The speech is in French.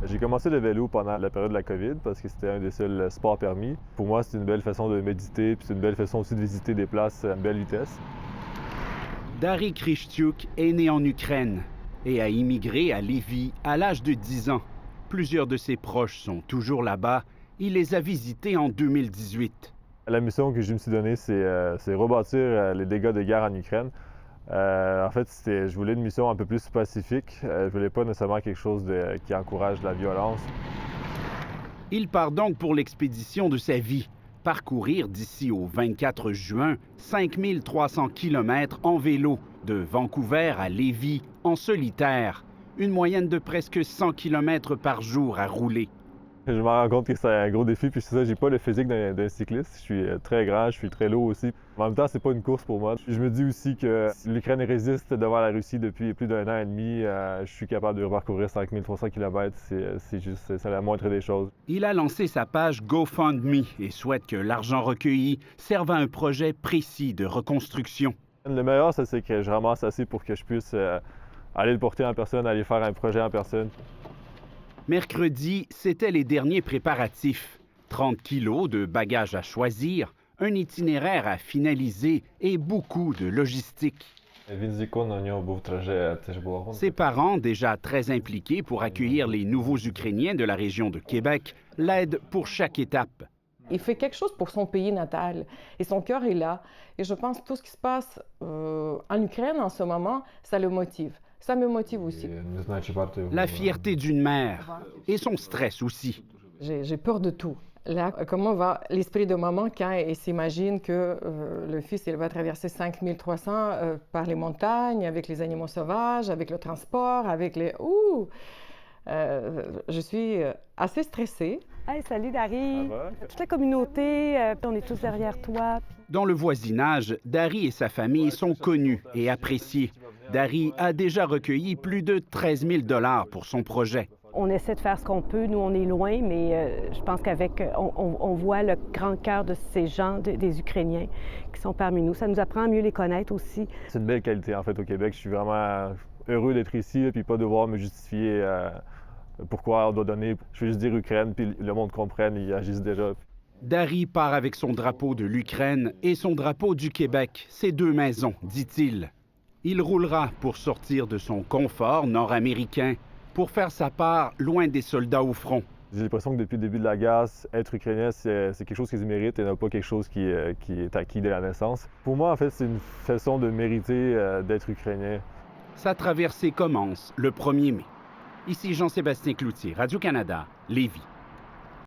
J'ai commencé le vélo pendant la période de la COVID parce que c'était un des seuls sports permis. Pour moi, c'est une belle façon de méditer, puis c'est une belle façon aussi de visiter des places à une belle vitesse. Dari Krishtiuk est né en Ukraine et a immigré à Lévis à l'âge de 10 ans. Plusieurs de ses proches sont toujours là-bas. Il les a visités en 2018. La mission que je me suis donnée, c'est rebâtir les dégâts de guerre en Ukraine. En fait, je voulais une mission un peu plus pacifique. Je voulais pas nécessairement quelque chose qui encourage la violence. Il part donc pour l'expédition de sa vie. Parcourir d'ici au 24 juin 5300 km en vélo, de Vancouver à Lévis, en solitaire. Une moyenne de presque 100 km par jour à rouler. Je me rends compte que c'est un gros défi, puis c'est ça, j'ai pas le physique d'un cycliste. Je suis très grand, je suis très lourd aussi. En même temps, c'est pas une course pour moi. Je me dis aussi que si l'Ukraine résiste devant la Russie depuis plus d'1 an et demi, je suis capable de parcourir 5300 km. C'est la moindre des choses. Il a lancé sa page GoFundMe et souhaite que l'argent recueilli serve à un projet précis de reconstruction. Le meilleur, c'est que je ramasse assez pour que je puisse aller le porter en personne, aller faire un projet en personne. Mercredi, c'était les derniers préparatifs. 30 kilos de bagages à choisir, un itinéraire à finaliser et beaucoup de logistique. Ses parents, déjà très impliqués pour accueillir les nouveaux Ukrainiens de la région de Québec, l'aident pour chaque étape. Il fait quelque chose pour son pays natal et son cœur est là. Et je pense que tout ce qui se passe en Ukraine en ce moment, ça le motive. Ça me motive aussi. La fierté d'une mère et son stress aussi. J'ai peur de tout. Là, comment va l'esprit de maman quand elle s'imagine que le fils il va traverser 5300 par les montagnes, avec les animaux sauvages, avec le transport, avec les... je suis assez stressée. Hey, salut Dari! Toute la communauté, on est tous derrière toi. Dans le voisinage, Dari et sa famille sont connus et appréciés. Dari a déjà recueilli plus de 13 000 $ pour son projet. On essaie de faire ce qu'on peut. Nous, on est loin, mais je pense qu'avec, on voit le grand cœur de ces gens, des Ukrainiens qui sont parmi nous. Ça nous apprend à mieux les connaître aussi. C'est une belle qualité, en fait, au Québec. Je suis vraiment heureux d'être ici, puis pas devoir me justifier pourquoi on doit donner. Je veux juste dire Ukraine, puis le monde comprenne, ils agissent déjà. Dari part avec son drapeau de l'Ukraine et son drapeau du Québec, ses deux maisons, dit-il. Il roulera pour sortir de son confort nord-américain, pour faire sa part loin des soldats au front. J'ai l'impression que depuis le début de la guerre, être ukrainien, c'est quelque chose qu'ils méritent et non pas quelque chose qui est acquis dès la naissance. Pour moi, en fait, c'est une façon de mériter d'être ukrainien. Sa traversée commence le 1er mai. Ici Jean-Sébastien Cloutier, Radio-Canada, Lévis.